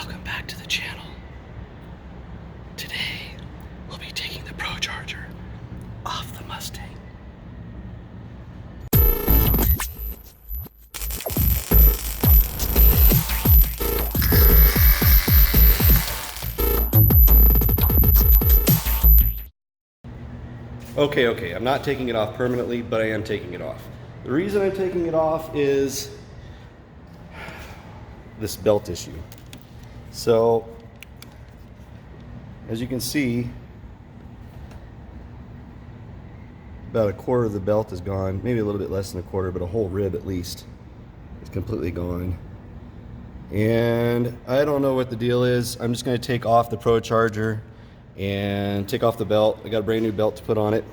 Welcome back to the channel. Today, we'll be taking the Procharger off the Mustang. Okay, I'm not taking it off permanently, but I am taking it off. The reason I'm taking it off is this belt issue. So, as you can see, about a quarter of the belt is gone, maybe a little bit less than a quarter, but a whole rib at least is completely gone. And I don't know what the deal is. I'm just going to take off the Procharger and take off the belt. I got a brand new belt to put on it.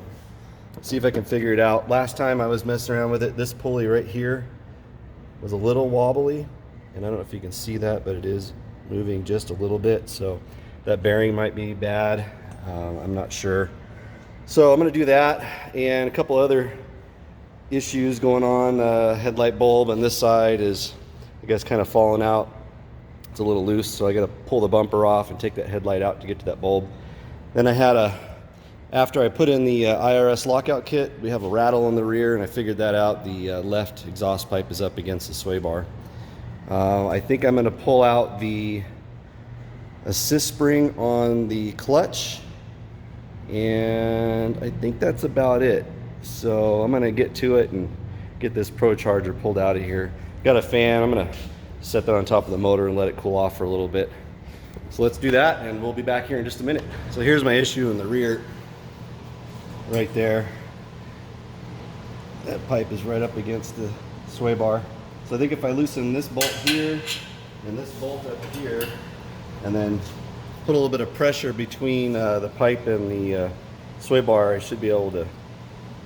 See if I can figure it out. Last time I was messing around with it, this pulley right here was a little wobbly, and I don't know if you can see that, but it is moving just a little bit, so that bearing might be bad. I'm not sure. So I'm going to do that, and a couple other issues going on. Headlight bulb on this side is, I guess, kind of falling out. It's a little loose, so I got to pull the bumper off and take that headlight out to get to that bulb. Then I had after I put in the IRS lockout kit, we have a rattle in the rear, and I figured that out. The left exhaust pipe is up against the sway bar. I think I'm going to pull out the assist spring on the clutch, and I think that's about it. So I'm going to get to it and get this Procharger pulled out of here. Got a fan. I'm going to set that on top of the motor and let it cool off for a little bit. So let's do that, and we'll be back here in just a minute. So here's my issue in the rear, right there. That pipe is right up against the sway bar. So I think if I loosen this bolt here and this bolt up here, and then put a little bit of pressure between the pipe and the sway bar, I should be able to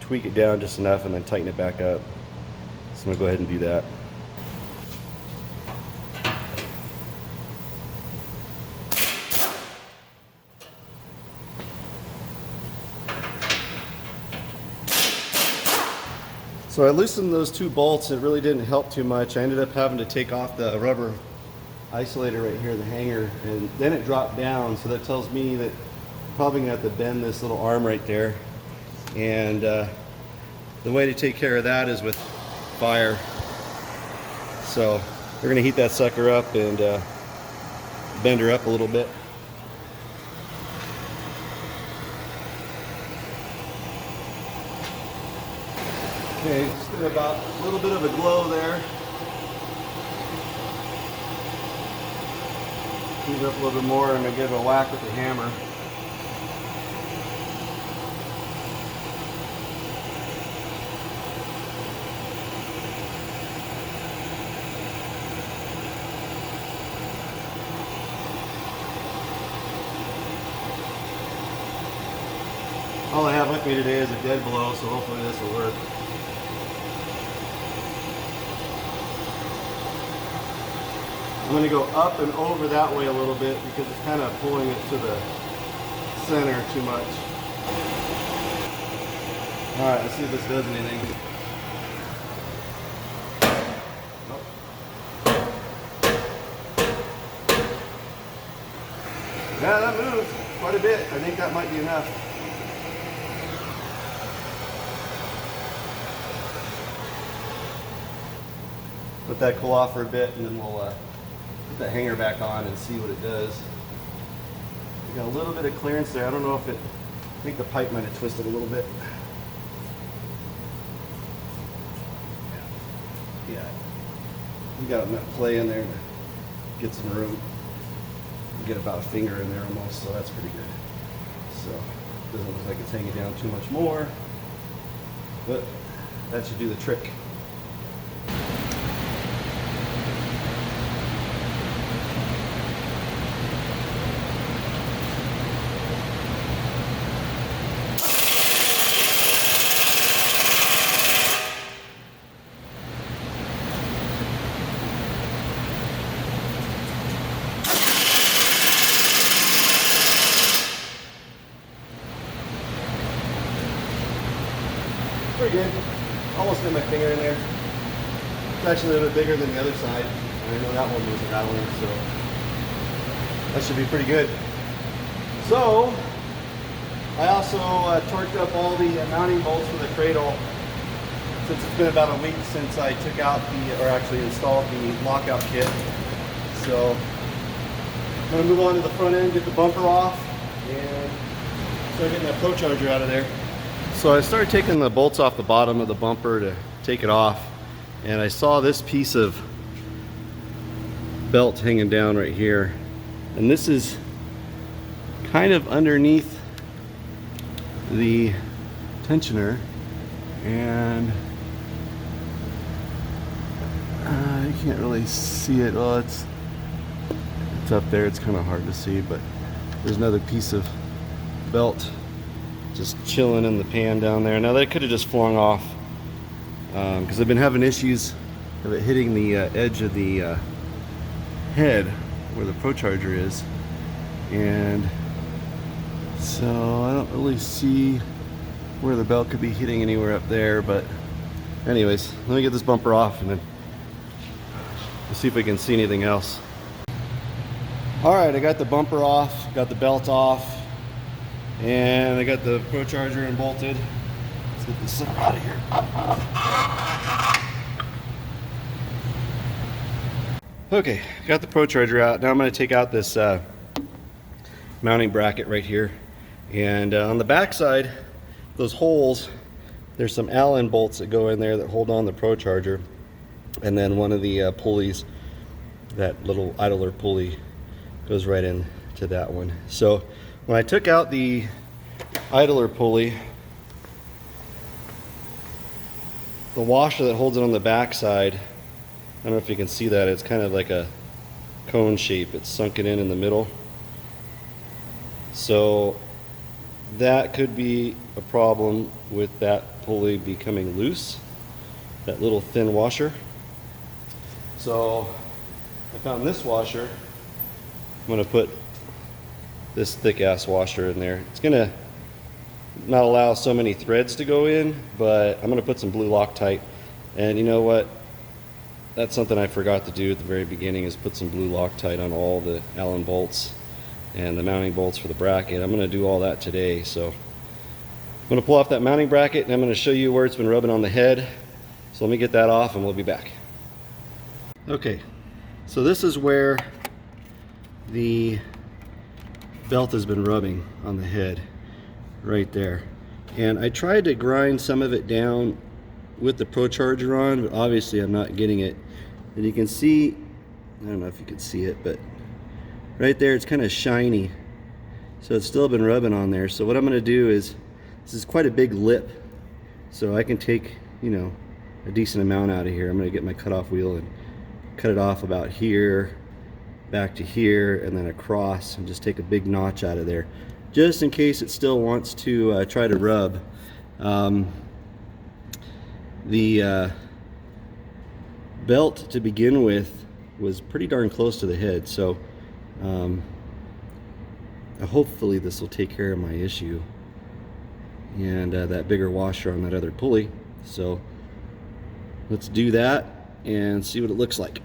tweak it down just enough and then tighten it back up. So I'm gonna go ahead and do that. So I loosened those two bolts. It really didn't help too much. I ended up having to take off the rubber isolator right here, the hanger, and then it dropped down. So that tells me that I'm probably gonna have to bend this little arm right there. And the way to take care of that is with fire. So we're gonna heat that sucker up and bend her up a little bit. Okay, just get about a little bit of a glow there. Heat it up a little bit more, and I'm gonna give it a whack with the hammer. All I have with me today is a dead blow, so hopefully this will work. I'm going to go up and over that way a little bit because it's kind of pulling it to the center too much. Alright, let's see if this does anything. Nope. Yeah, that moves quite a bit. I think that might be enough. Let that cool off for a bit, and then we'll put that hanger back on and see what it does. We got a little bit of clearance there. I don't know if it, I think the pipe might have twisted a little bit. Yeah, we got enough play in there to get some room. We get about a finger in there almost, so that's pretty good. So it doesn't look like it's hanging down too much more, but that should do the trick. Pretty good. Almost got my finger in there. It's actually a little bit bigger than the other side. And I know that one was rattling, so That should be pretty good. So, I also torqued up all the mounting bolts for the cradle, since it's been about a week since I took out or actually installed the lockout kit. So, I'm going to move on to the front end, get the bumper off, and start getting that Procharger out of there. So I started taking the bolts off the bottom of the bumper to take it off, and I saw this piece of belt hanging down right here, and this is kind of underneath the tensioner, and you can't really see it. Well, it's up there, it's kind of hard to see, but there's another piece of belt just chilling in the pan down there. Now that could have just flung off because I've been having issues of it hitting the edge of the head where the Procharger is, and so I don't really see where the belt could be hitting anywhere up there. But anyways, let me get this bumper off and then we'll see if we can see anything else. Alright, I got the bumper off, got the belt off, and I got the Procharger bolted. Let's get this sucker out of here. Okay, got the Procharger out. Now I'm going to take out this mounting bracket right here. And on the back side, those holes, there's some Allen bolts that go in there that hold on the Procharger. And then one of the pulleys, that little idler pulley, goes right into that one. So when I took out the idler pulley, the washer that holds it on the back side, I don't know if you can see that, it's kind of like a cone shape. It's sunken in the middle. So that could be a problem with that pulley becoming loose, that little thin washer. So I found this washer. I'm going to put this thick ass washer in there. It's going to not allow so many threads to go in, but I'm going to put some blue Loctite. And you know what? That's something I forgot to do at the very beginning, is put some blue Loctite on all the Allen bolts and the mounting bolts for the bracket. I'm going to do all that today. So I'm going to pull off that mounting bracket and I'm going to show you where it's been rubbing on the head. So let me get that off and we'll be back. Okay, so this is where the belt has been rubbing on the head, right there. And I tried to grind some of it down with the Procharger on, but obviously I'm not getting it. And you can see, I don't know if you can see it, but right there it's kind of shiny. So it's still been rubbing on there. So what I'm going to do is, this is quite a big lip, so I can take, you know, a decent amount out of here. I'm going to get my cutoff wheel and cut it off about here, back to here, and then across, and just take a big notch out of there, just in case it still wants to try to rub. The belt to begin with was pretty darn close to the head, so hopefully this will take care of my issue, and that bigger washer on that other pulley. So let's do that and see what it looks like.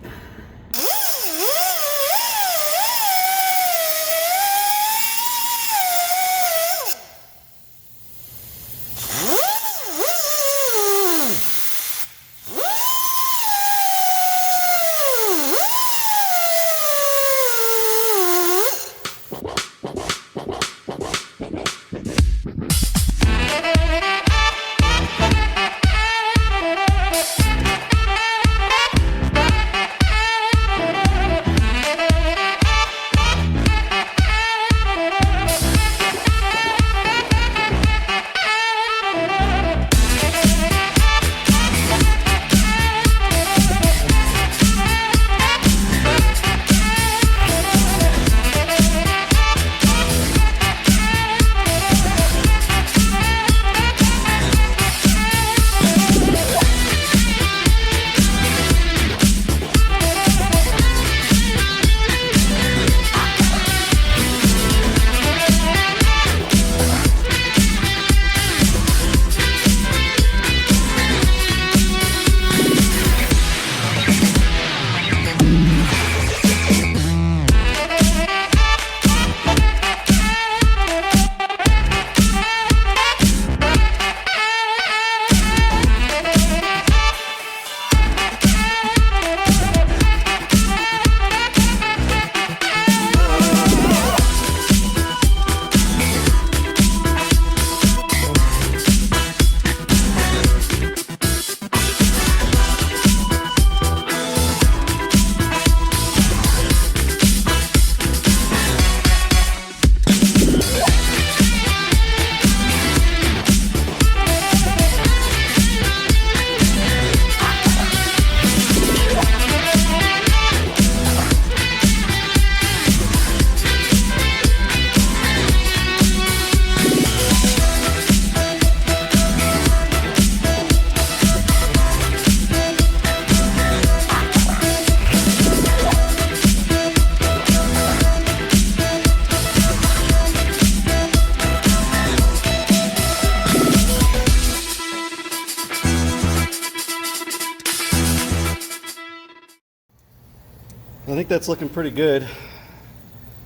I think that's looking pretty good.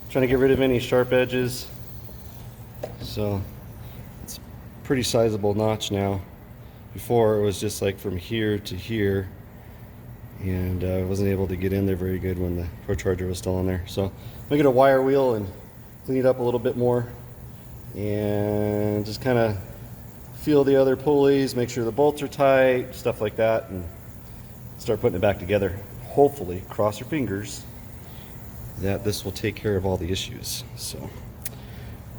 Trying to get rid of any sharp edges. So it's a pretty sizable notch now. Before it was just like from here to here, and I wasn't able to get in there very good when the Procharger was still on there. So I'm gonna get a wire wheel and clean it up a little bit more, and just kind of feel the other pulleys, make sure the bolts are tight, stuff like that, and start putting it back together. Hopefully, cross your fingers, that this will take care of all the issues. So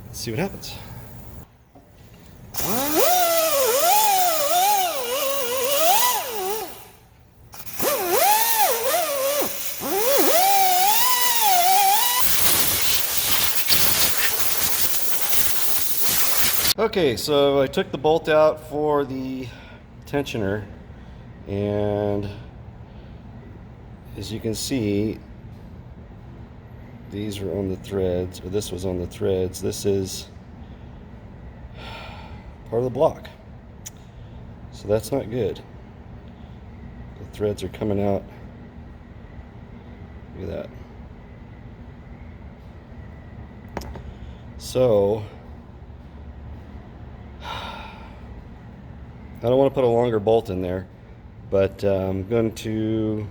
let's see what happens. Okay, so I took the bolt out for the tensioner, and as you can see, these were on the threads, or this was on the threads. This is part of the block, so that's not good. The threads are coming out. Look at that. So I don't want to put a longer bolt in there, but I'm going to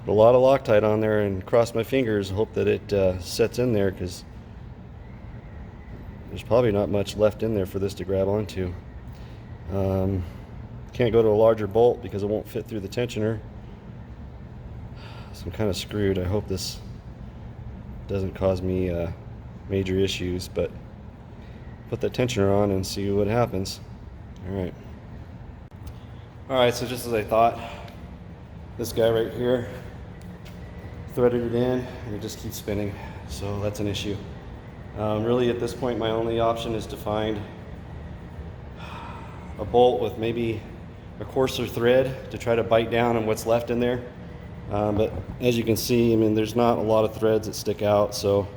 put a lot of Loctite on there and cross my fingers, hope that it sets in there, because there's probably not much left in there for this to grab onto. Can't go to a larger bolt because it won't fit through the tensioner, so I'm kind of screwed. I hope this doesn't cause me major issues, but put that tensioner on and see what happens. Alright, so just as I thought, this guy right here threaded it in and it just keeps spinning, so that's an issue. Really at this point my only option is to find a bolt with maybe a coarser thread to try to bite down on what's left in there. But as you can see, I mean, there's not a lot of threads that stick out, so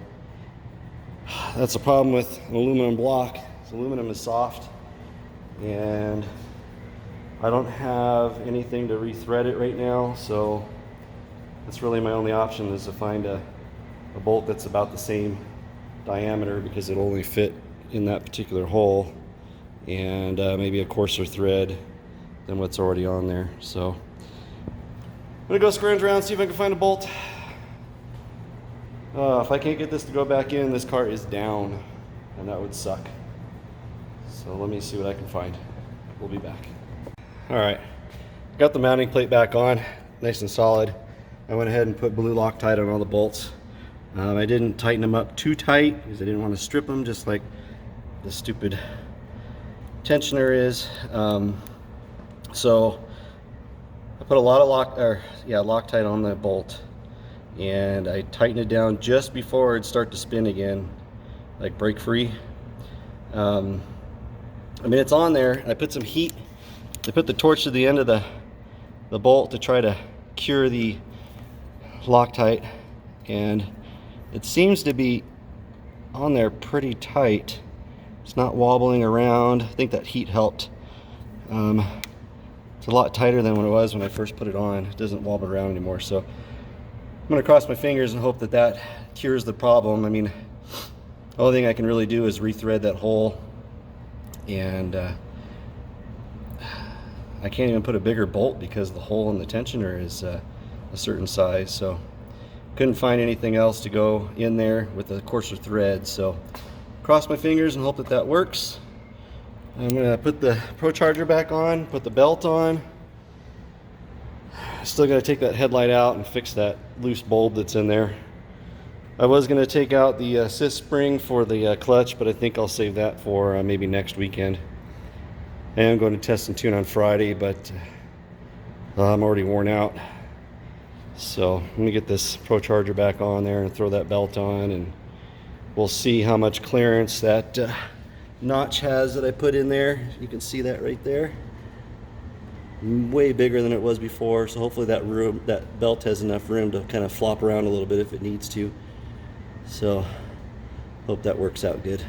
that's a problem with an aluminum block. Aluminum is soft, and I don't have anything to rethread it right now, so that's really my only option, is to find a bolt that's about the same diameter, because it'll only fit in that particular hole, and maybe a coarser thread than what's already on there. So I'm gonna go scrounge around, see if I can find a bolt. If I can't get this to go back in, this car is down, and that would suck. So let me see what I can find. We'll be back. Alright, got the mounting plate back on, nice and solid. I went ahead and put blue Loctite on all the bolts. I didn't tighten them up too tight because I didn't want to strip them, just like the stupid tensioner is. So I put a lot of Loctite on the bolt, and I tightened it down just before it'd start to spin again, like break free. I mean, it's on there. I put some heat. I put the torch to the end of the bolt to try to cure the Loctite, and it seems to be on there pretty tight. It's not wobbling around. I think that heat helped. It's a lot tighter than what it was when I first put it on. It doesn't wobble around anymore, so I'm gonna cross my fingers and hope that that cures the problem. I mean, the only thing I can really do is rethread that hole, and I can't even put a bigger bolt because the hole in the tensioner is a certain size, so couldn't find anything else to go in there with a coarser thread. So cross my fingers and hope that that works. I'm gonna put the Procharger back on, put the belt on. Still gotta take that headlight out and fix that loose bulb that's in there. I was gonna take out the assist spring for the clutch, but I think I'll save that for maybe next weekend. I am going to test and tune on Friday, but I'm already worn out. So let me get this Procharger back on there and throw that belt on, and we'll see how much clearance that notch has that I put in there. You can see that right there. Way bigger than it was before, so hopefully that belt has enough room to kind of flop around a little bit if it needs to. So hope that works out good.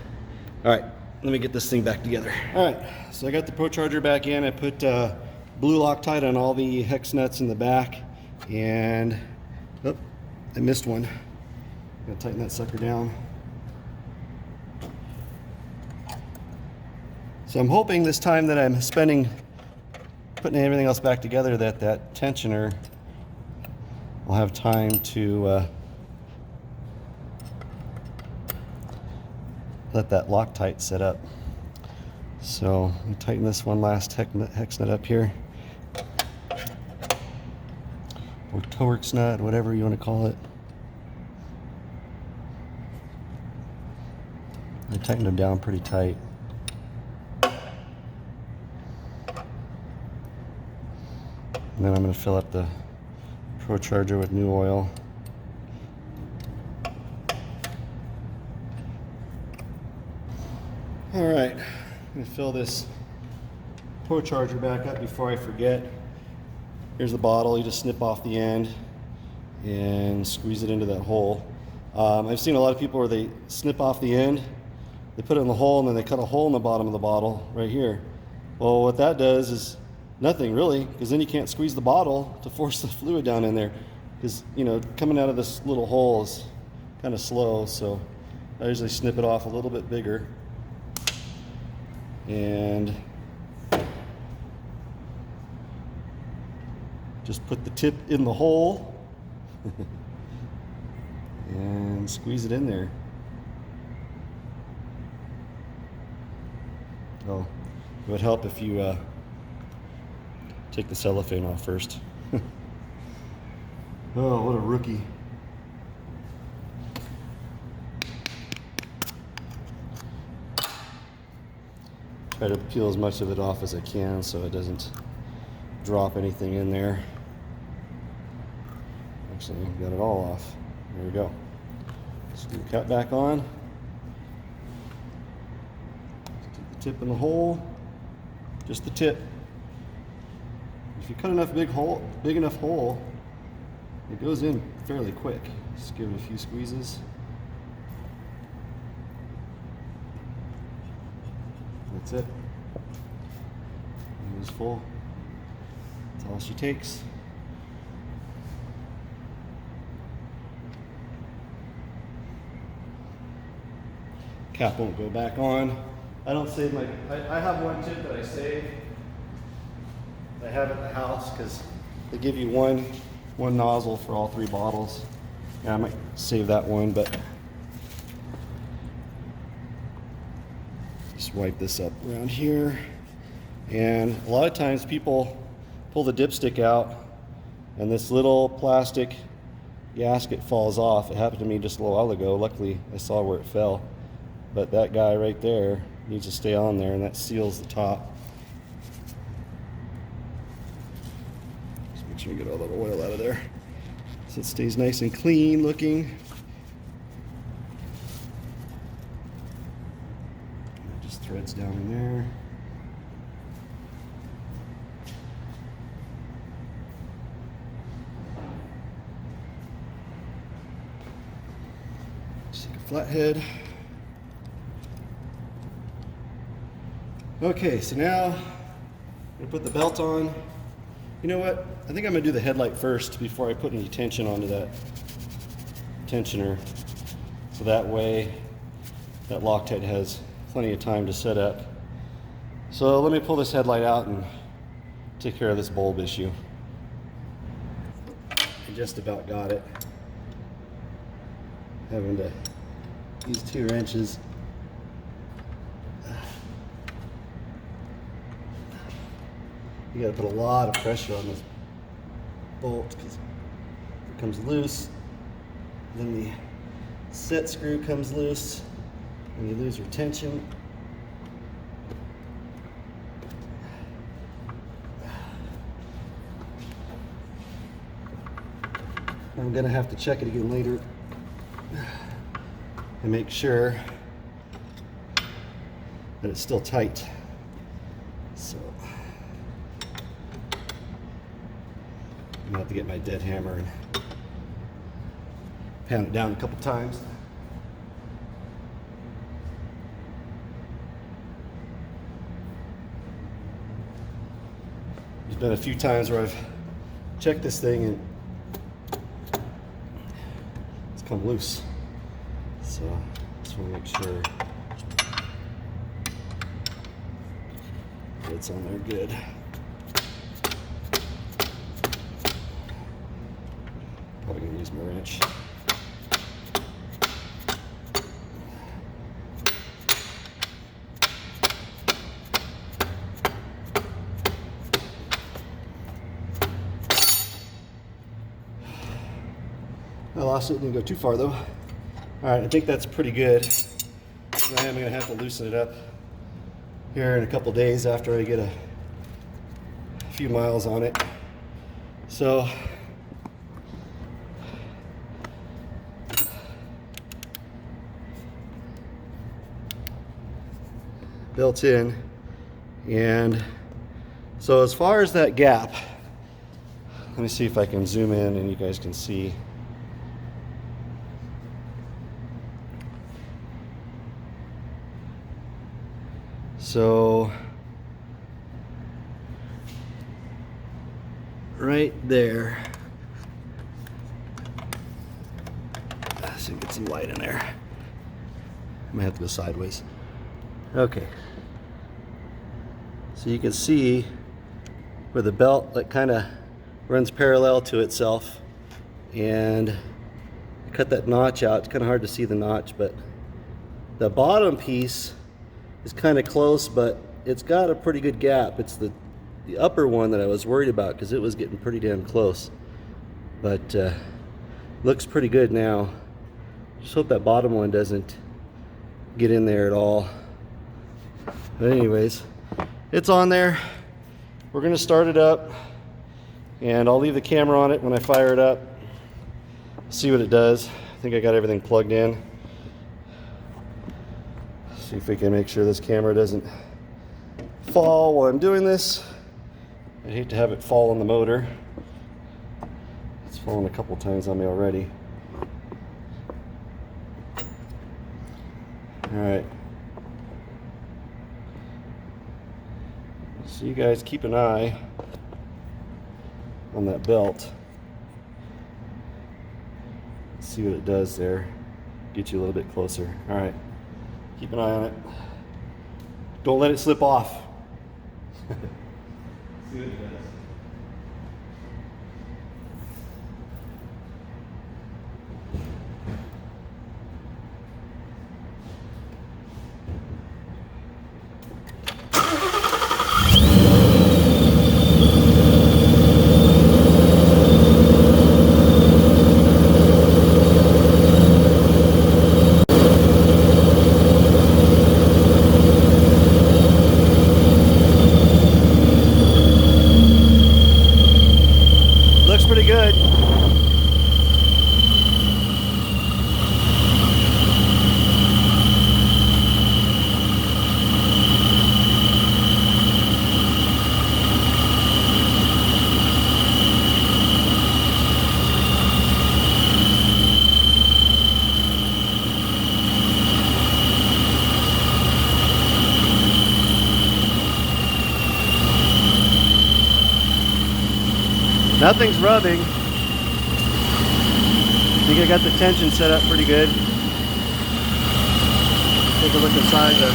All right, let me get this thing back together. All right, so I got the Procharger back in. I put blue Loctite on all the hex nuts in the back, and I missed one. Gotta tighten that sucker down. So I'm hoping this time that I'm spending putting everything else back together that tensioner will have time to let that Loctite set up. So I'm tighten this one last hex nut up here, or Torx nut, whatever you want to call it. I tightened them down pretty tight. And then I'm going to fill up the Procharger with new oil. All right, I'm going to fill this Procharger back up before I forget. Here's the bottle. You just snip off the end and squeeze it into that hole. I've seen a lot of people where they snip off the end, they put it in the hole, and then they cut a hole in the bottom of the bottle right here. Well, what that does is nothing really, because then you can't squeeze the bottle to force the fluid down in there, because, you know, coming out of this little hole is kind of slow. So I usually snip it off a little bit bigger and just put the tip in the hole and squeeze it in there. Oh, it would help if you take the cellophane off first. Oh, what a rookie. Try to peel as much of it off as I can so it doesn't drop anything in there. Actually, got it all off. There we go. Screw the cap back on. Stick the tip in the hole. Just the tip. If you cut enough big enough hole, it goes in fairly quick. Just give it a few squeezes. That's it. It is full. That's all she takes. Cap won't go back on. I don't save my, I have one tip that I save. I have at the house because they give you one nozzle for all 3 bottles. Yeah, I might save that one, but just wipe this up around here. And a lot of times people pull the dipstick out and this little plastic gasket falls off. It happened to me just a little while ago. Luckily, I saw where it fell. But that guy right there needs to stay on there, and that seals the top. Just make sure you get all that oil out of there so it stays nice and clean looking. Just threads down in there. Just take a flathead. Okay, so now I'm gonna put the belt on. You know what? I think I'm gonna do the headlight first before I put any tension onto that tensioner. So that way that Loctite has plenty of time to set up. So let me pull this headlight out and take care of this bulb issue. I just about got it. Having to use 2 wrenches. You gotta put a lot of pressure on this bolt because if it comes loose, then the set screw comes loose and you lose your tension. I'm gonna have to check it again later and make sure that it's still tight. So I'm gonna have to get my dead hammer and pound it down a couple times. There's been a few times where I've checked this thing and come loose. So just want to make sure it's on there good. Probably gonna use my wrench. I lost it, didn't go too far though. All right, I think that's pretty good. I am gonna have to loosen it up here in a couple days after I get a few miles on it. So built in, and so as far as that gap, let me see if I can zoom in and you guys can see. So right there, let's see, get some light in there. I might have to go sideways. Okay. So you can see where the belt that kind of runs parallel to itself, and I cut that notch out. It's kind of hard to see the notch, but the bottom piece is kind of close, but it's got a pretty good gap. It's the upper one that I was worried about because it was getting pretty damn close, but looks pretty good now. Just hope that bottom one doesn't get in there at all. But anyways, it's on there. We're gonna start it up, and I'll leave the camera on it when I fire it up. See what it does. I think I got everything plugged in. See if we can make sure this camera doesn't fall while I'm doing this. I'd hate to have it fall on the motor. It's fallen a couple times on me already. All right. So you guys keep an eye on that belt. See what it does there. Get you a little bit closer. All right. Keep an eye on it. Don't let it slip off. See what it does. Pretty good. Nothing's rubbing. I think I got the tension set up pretty good. Take a look inside the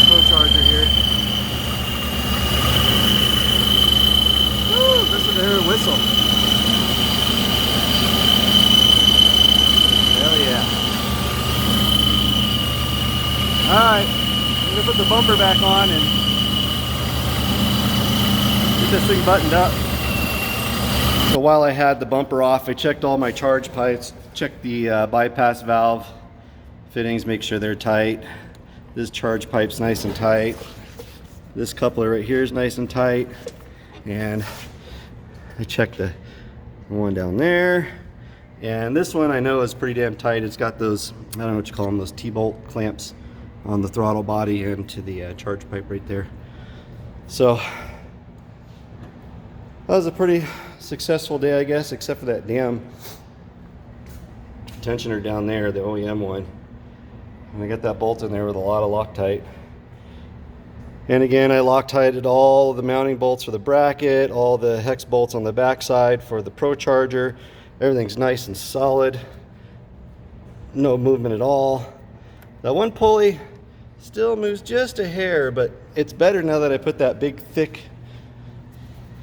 Procharger here. Woo, listen to her whistle. Hell yeah. Alright, I'm gonna put the bumper back on and get this thing buttoned up. So while I had the bumper off, I checked all my charge pipes, checked the bypass valve fittings, make sure they're tight. This charge pipe's nice and tight. This coupler right here is nice and tight. And I checked the one down there. And this one I know is pretty damn tight. It's got those, I don't know what you call them, those T-bolt clamps on the throttle body and to the charge pipe right there. So that was a pretty successful day, I guess, except for that damn tensioner down there, the OEM one. And I got that bolt in there with a lot of Loctite. And again, I Loctited all the mounting bolts for the bracket, all the hex bolts on the backside for the Procharger. Everything's nice and solid. no movement at all. That one pulley still moves just a hair, but it's better now that I put that big thick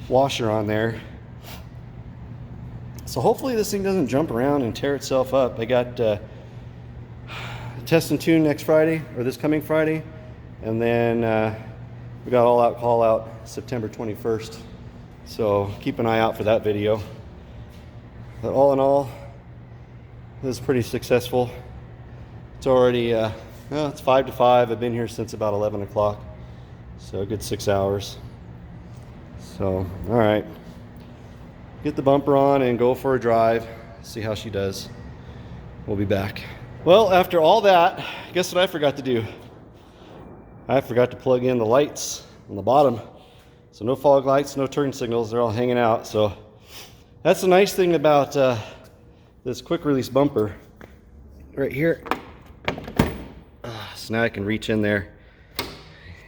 washer on there. So hopefully this thing doesn't jump around and tear itself up. I got test and tune next Friday, or this coming Friday, and then we got all out call out September 21st. So keep an eye out for that video. But all in all, it was pretty successful. It's already, it's 5 to 5. I've been here since about 11 o'clock. So a good 6 hours. So, all right. Get the bumper on and go for a drive. See how she does. We'll be back. Well, after all that, guess what I forgot to do? I forgot to plug in the lights on the bottom. So no fog lights, no turn signals. They're all hanging out. So that's the nice thing about this quick release bumper right here. So now I can reach in there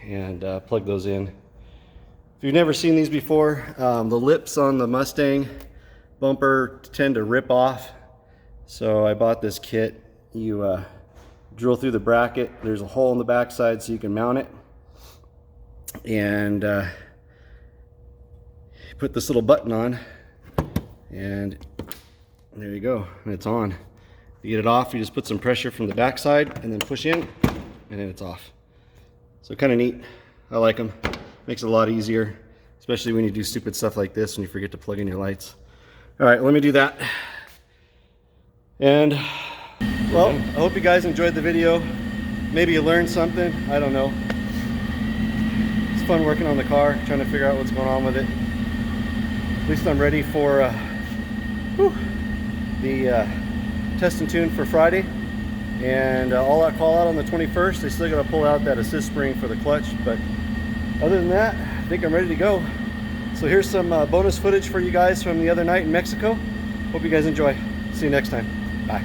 and plug those in. If you've never seen these before, the lips on the Mustang bumper tend to rip off. So I bought this kit. You drill through the bracket. There's a hole in the backside so you can mount it. And put this little button on, and there you go, and it's on. You get it off, you just put some pressure from the backside and then push in, and then it's off. So kind of neat. I like them. Makes it a lot easier, especially when you do stupid stuff like this and you forget to plug in your lights. All right, let me do that. And well, I hope you guys enjoyed the video. Maybe you learned something, I don't know. It's fun working on the car, trying to figure out what's going on with it. At least I'm ready for the test and tune for Friday, and all that call out on the 21st. They still got to pull out that assist spring for the clutch, but other than that, I think I'm ready to go. So here's some bonus footage for you guys from the other night in Mexico. Hope you guys enjoy. See you next time. Bye.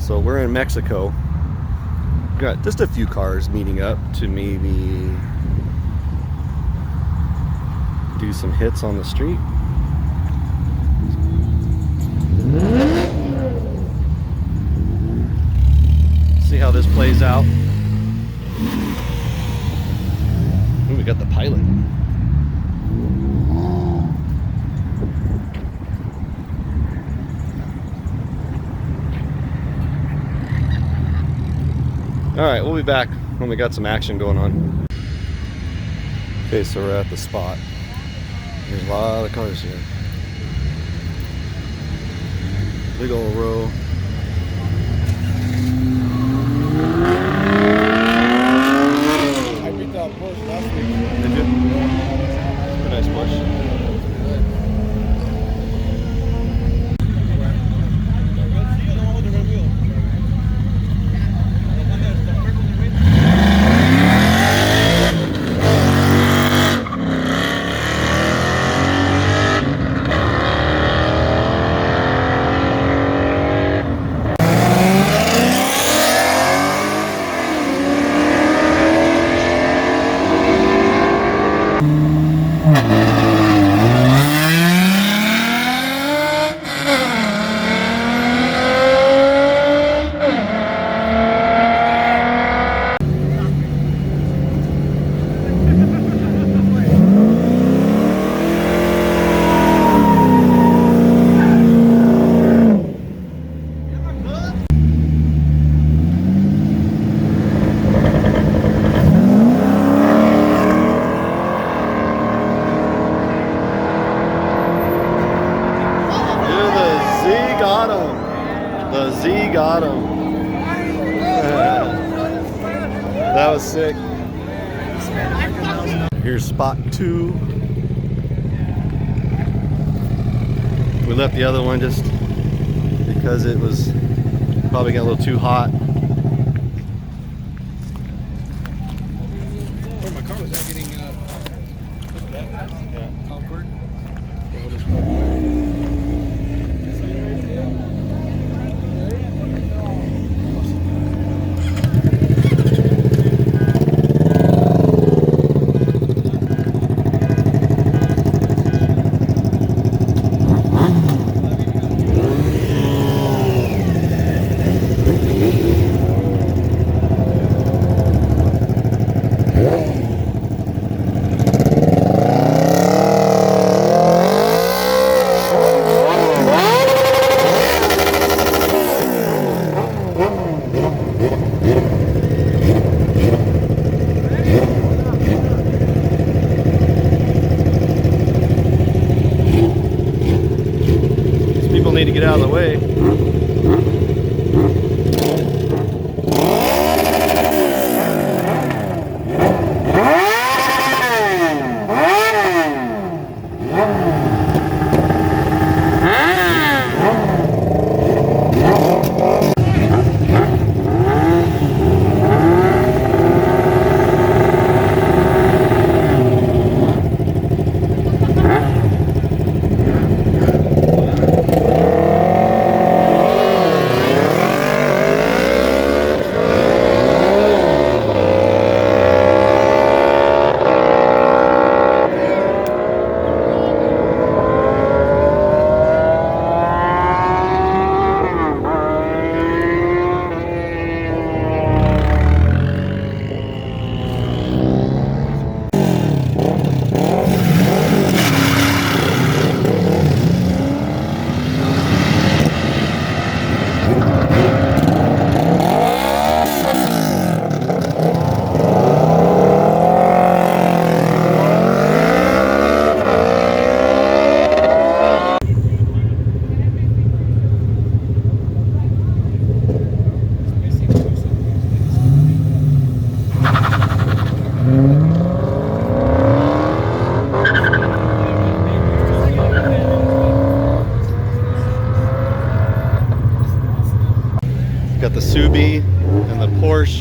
So we're in Mexico. Got just a few cars meeting up to maybe do some hits on the street. See how this plays out. Ooh, we got the pilot. All right, we'll be back when we got some action going on. Okay, so we're at the spot. There's a lot of cars here. Big old row. I picked up push last week. Did you? It's a nice push. The Z got him. That was sick. Here's spot 2. We left the other one just because it was probably got a little too hot. Oh, my car was not getting awkward. need to get out of the way. Got the Subi and the Porsche